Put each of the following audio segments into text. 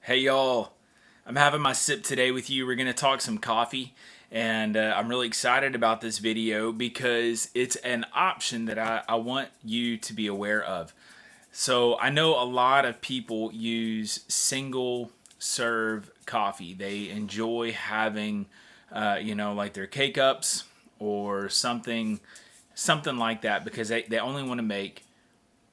Hey y'all, I'm having my sip today with you. We're going to talk some coffee, and I'm really excited about this video because it's an option that I want you to be aware of. So I know a lot of people use single serve coffee. They enjoy having, like their K cups or something like that because they only want to make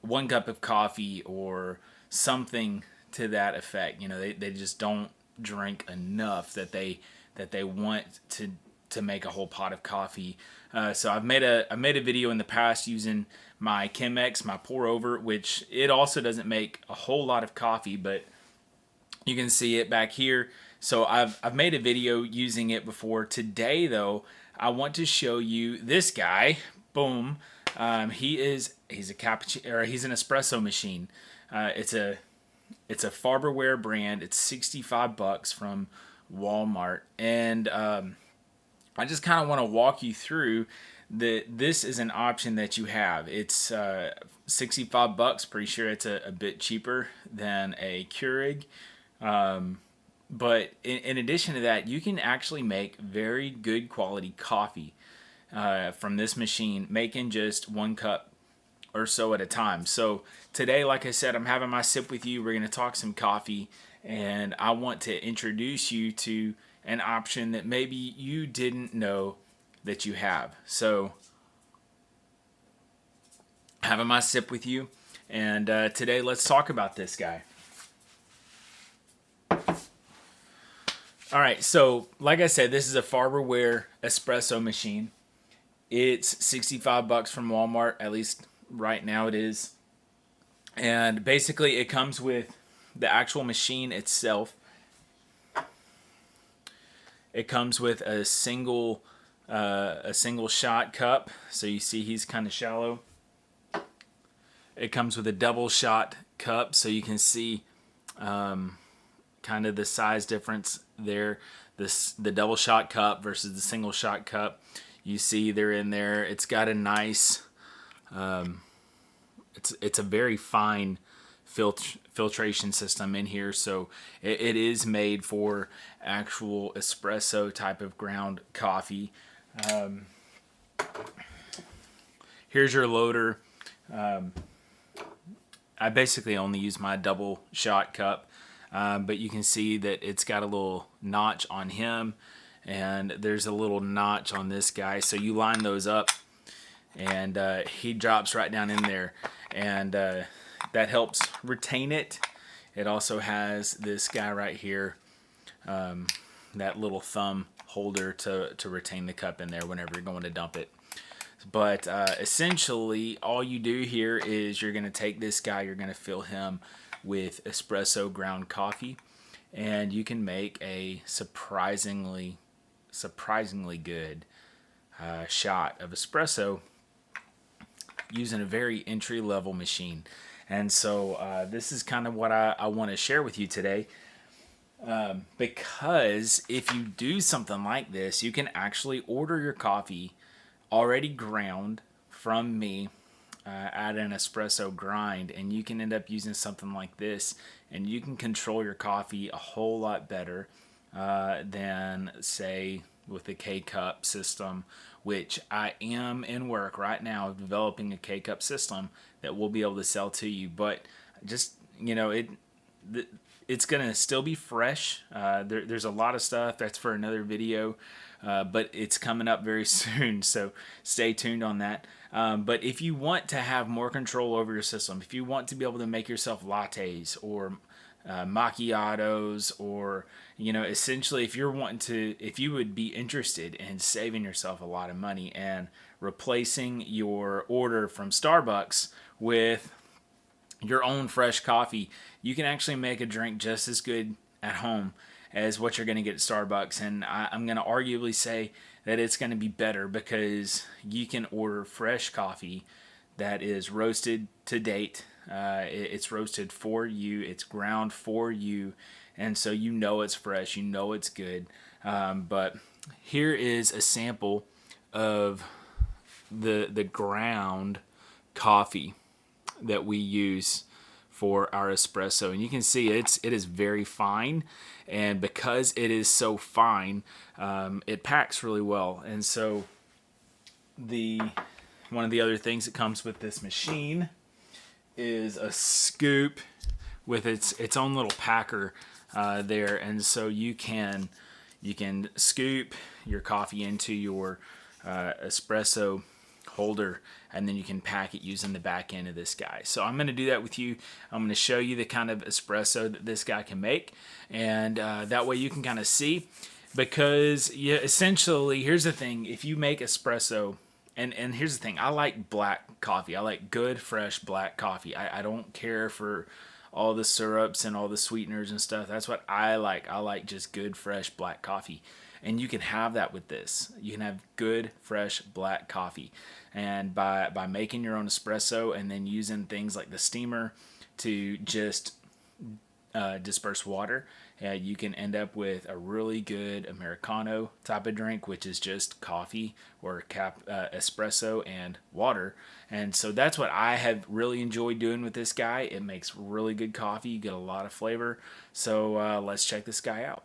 one cup of coffee or something to that effect. They just don't drink enough that they want to make a whole pot of coffee. So I made a video in the past using my Chemex, my pour over, which it also doesn't make a whole lot of coffee, but you can see it back here. So I've made a video using it before. Today though, I want to show you this guy. Boom. He's a cappuccino, or he's an espresso machine. It's a Farberware brand. It's 65 bucks from Walmart, and I just kind of want to walk you through that. This is an option that you have. It's 65 bucks. Pretty sure it's a bit cheaper than a Keurig. But in addition to that, you can actually make very good quality coffee from this machine, making just one cup or so at a time. So today, like I said, I'm having my sip with you. We're going to talk some coffee, and I want to introduce you to an option that maybe you didn't know that you have. So having my sip with you, and today let's talk about this guy. All right, so like I said, this is a Farberware Espresso Machine. It's 65 bucks from Walmart, at least right now it is. And basically it comes with the actual machine itself. It comes with a single shot cup. So you see he's kind of shallow. It comes with a double shot cup, so you can see kind of the size difference there. The double shot cup versus the single shot cup. You see they're in there. It's got a nice, it's a very fine filtration system in here, so it is made for actual espresso type of ground coffee. Here's your loader. I basically only use my double shot cup, but you can see that it's got a little notch on him, and there's a little notch on this guy. So you line those up, and he drops right down in there, and that helps retain it. It also has this guy right here, that little thumb holder to retain the cup in there whenever you're going to dump it. But essentially, all you do here is you're going to take this guy, you're going to fill him with espresso ground coffee, and you can make a surprisingly good shot of espresso using a very entry level machine. And so this is kind of what I want to share with you today. Because if you do something like this, you can actually order your coffee already ground from me at an espresso grind, and you can end up using something like this, and you can control your coffee a whole lot better than, say, with the K-Cup system, which I am in work right now of developing a K-Cup system that we'll be able to sell to you. But just, it's going to still be fresh. There's a lot of stuff that's for another video, but it's coming up very soon, so stay tuned on that. But if you want to have more control over your system, if you want to be able to make yourself lattes or macchiatos, or essentially if you would be interested in saving yourself a lot of money and replacing your order from Starbucks with your own fresh coffee, you can actually make a drink just as good at home as what you're going to get at Starbucks. And I'm going to arguably say that it's going to be better because you can order fresh coffee that is roasted to date. It's roasted for you, it's ground for you, and so it's fresh, it's good. But here is a sample of the ground coffee that we use for our espresso. And you can see it is very fine, and because it is so fine, it packs really well. And so one of the other things that comes with this machine is a scoop with its own little packer there, and so you can scoop your coffee into your espresso holder, and then you can pack it using the back end of this guy. So I'm going to do that with you. I'm going to show you the kind of espresso that this guy can make, and that way you can kind of see, because essentially, here's the thing: if you make espresso, and here's the thing, I like black coffee. I like good, fresh black coffee. I don't care for all the syrups and all the sweeteners and stuff. That's what I like. I like just good, fresh black coffee. And you can have that with this. You can have good, fresh black coffee. And by making your own espresso and then using things like the steamer to just disperse water, you can end up with a really good americano type of drink, which is just coffee or espresso and water. And so that's what I have really enjoyed doing with this guy. It makes really good coffee. You get a lot of flavor. So let's check this guy out.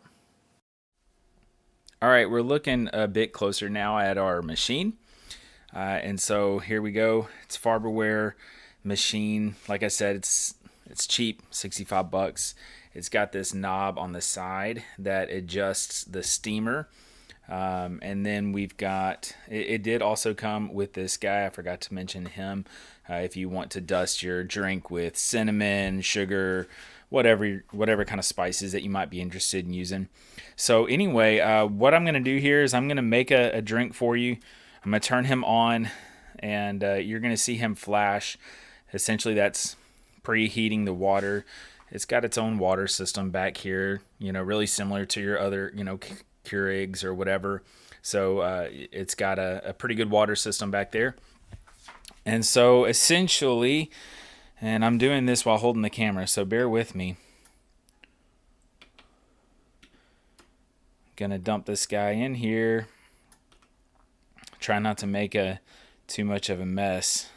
All right, we're looking a bit closer now at our machine. And so here we go. It's Farberware machine. Like I said, it's cheap, $65. It's got this knob on the side that adjusts the steamer. And then we've got, it did also come with this guy. I forgot to mention him. If you want to dust your drink with cinnamon, sugar, whatever kind of spices that you might be interested in using. So anyway, what I'm going to do here is I'm going to make a drink for you. I'm going to turn him on, and you're going to see him flash. Essentially, that's preheating the water. It's got its own water system back here, really similar to your other, keurigs or whatever. So it's got a pretty good water system back there. And so essentially, and I'm doing this while holding the camera, so bear with me. Gonna dump this guy in here. Try not to make too much of a mess.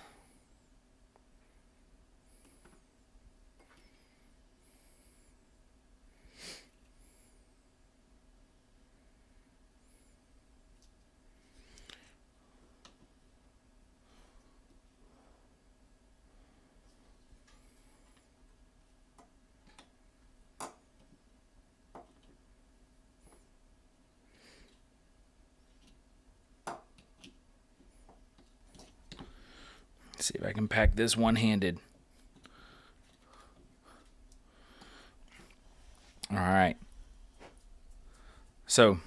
See if I can pack this one-handed. All right. So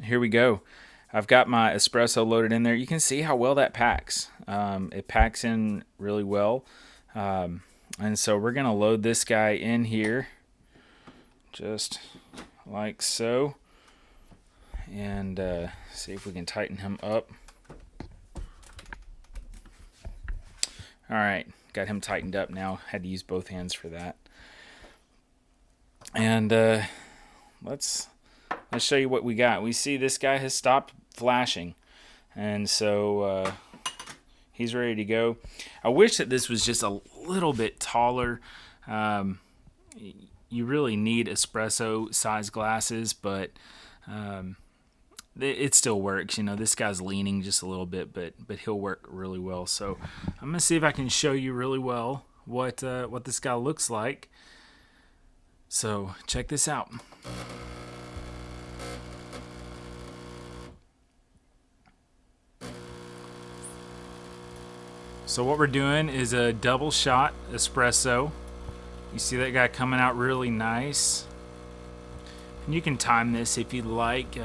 here we go. I've got my espresso loaded in there. You can see how well that packs. It packs in really well. And so we're going to load this guy in here just like so. And see if we can tighten him up. All right, got him tightened up now. Had to use both hands for that. And let's show you what we got. We see this guy has stopped flashing, and so he's ready to go. I wish that this was just a little bit taller. You really need espresso size glasses, but it still works. This guy's leaning just a little bit, but he'll work really well. So I'm gonna see if I can show you really well what this guy looks like. So check this out. So what we're doing is a double shot espresso. You see that guy coming out really nice. And you can time this if you'd like.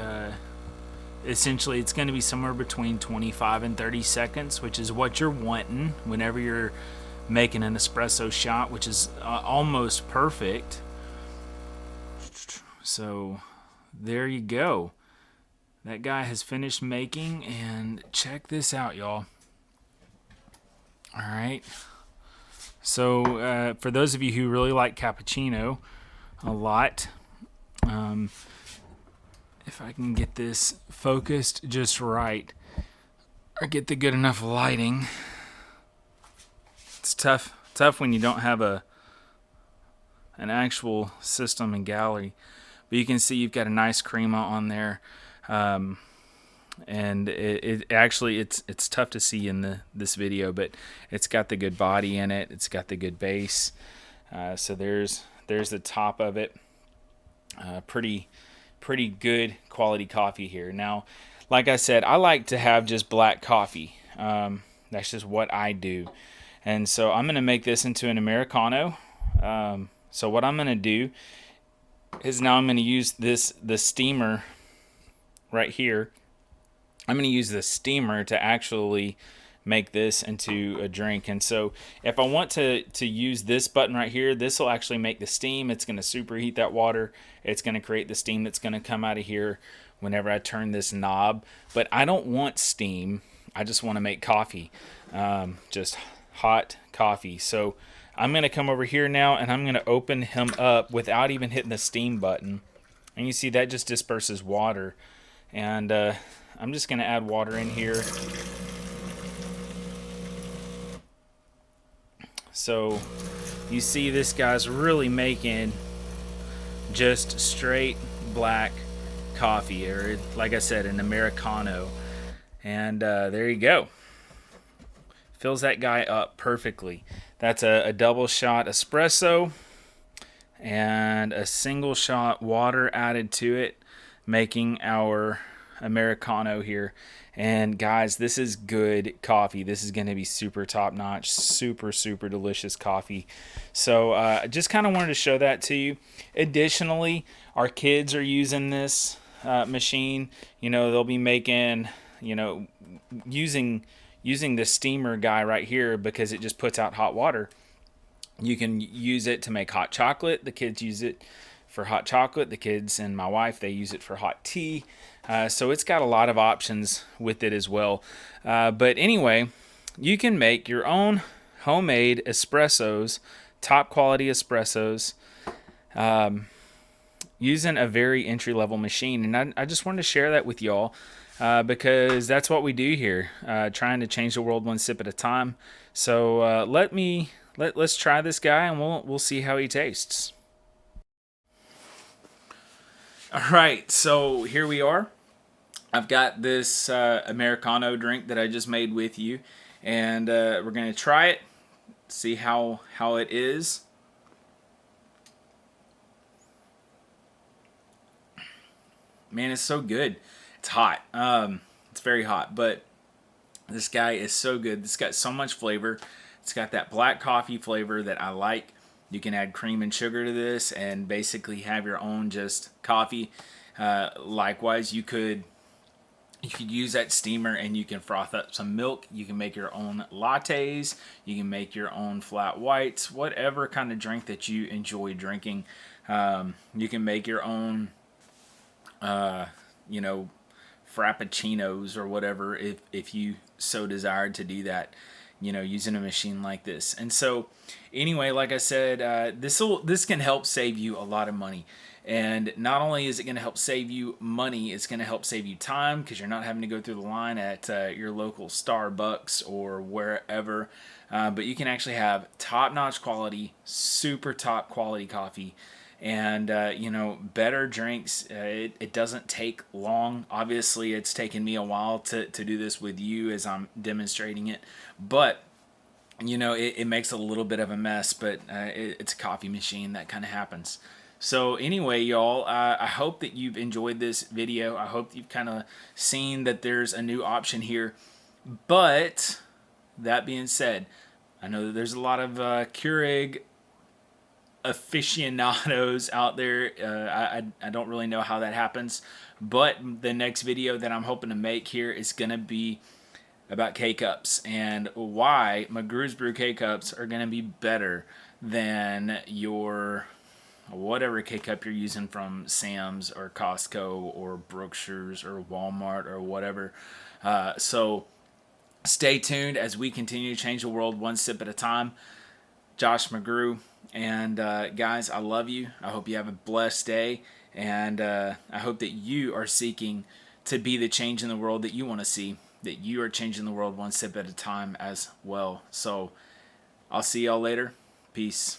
Essentially, it's going to be somewhere between 25 and 30 seconds, which is what you're wanting whenever you're making an espresso shot, which is almost perfect. So there you go. That guy has finished making, and check this out, y'all. All right. So for those of you who really like cappuccino a lot, if I can get this focused just right, or get the good enough lighting. It's tough when you don't have a an actual system and gallery. But you can see you've got a nice crema on there. And it actually it's tough to see in this video, but it's got the good body in it. It's got the good base. So there's the top of it. Pretty good quality coffee here. Now, like I said, I like to have just black coffee. That's just what I do. And so I'm going to make this into an americano. So what I'm going to do is now I'm going to use the steamer right here. I'm going to use the steamer to actually make this into a drink. And so if I want to use this button right here, this will actually make the steam. It's going to superheat that water. It's going to create the steam that's going to come out of here whenever I turn this knob. But I don't want steam. I just want to make coffee, just hot coffee. So I'm going to come over here now, and I'm going to open him up without even hitting the steam button. And you see that just disperses water. And I'm just going to add water in here. So you see this guy's really making just straight black coffee, or like I said, an americano. And there you go. Fills that guy up perfectly. That's a double shot espresso and a single shot water added to it, making our americano here. And guys, this is good coffee. This is going to be super top notch, super delicious coffee. So I just kind of wanted to show that to you. Additionally, our kids are using this machine. You know, they'll be making, you know, using the steamer guy right here, because it just puts out hot water. You can use it to make hot chocolate. The kids use it for hot chocolate. The kids and my wife, they use it for hot tea. So it's got a lot of options with it as well. But anyway, you can make your own homemade espressos, top quality espressos, using a very entry-level machine. And I just wanted to share that with y'all, because that's what we do here, trying to change the world one sip at a time. So let's try this guy, and we'll see how he tastes. All right, so here we are. I've got this americano drink that I just made with you, and we're gonna try it, see how it is. Man, it's so good. It's hot. It's very hot, but this guy is so good. It's got so much flavor. It's got that black coffee flavor that I like. You can add cream and sugar to this and basically have your own just coffee. Likewise, you could use that steamer and you can froth up some milk. You can make your own lattes. You can make your own flat whites, whatever kind of drink that you enjoy drinking. You can make your own, you know, frappuccinos or whatever if you so desired to do that, you know, using a machine like this. And so anyway, like I said, this can help save you a lot of money. And not only is it going to help save you money, it's going to help save you time, because you're not having to go through the line at your local Starbucks or wherever. But you can actually have top-notch quality, super top quality coffee, and you know, better drinks. It doesn't take long. Obviously, it's taken me a while to do this with you as I'm demonstrating it, but you know, it makes a little bit of a mess, but it's a coffee machine. That kind of happens. So anyway, y'all, I hope that you've enjoyed this video. I hope you've kind of seen that there's a new option here. But that being said, I know that there's a lot of Keurig aficionados out there. I don't really know how that happens. But the next video that I'm hoping to make here is going to be about K-Cups and why McGrew's Brew K-Cups are going to be better than your whatever K-Cup you're using from Sam's or Costco or Brookshire's or Walmart or whatever. So stay tuned as we continue to change the world one sip at a time. Josh McGrew. And guys, I love you. I hope you have a blessed day. And I hope that you are seeking to be the change in the world that you want to see, that you are changing the world one sip at a time as well. So I'll see y'all later. Peace.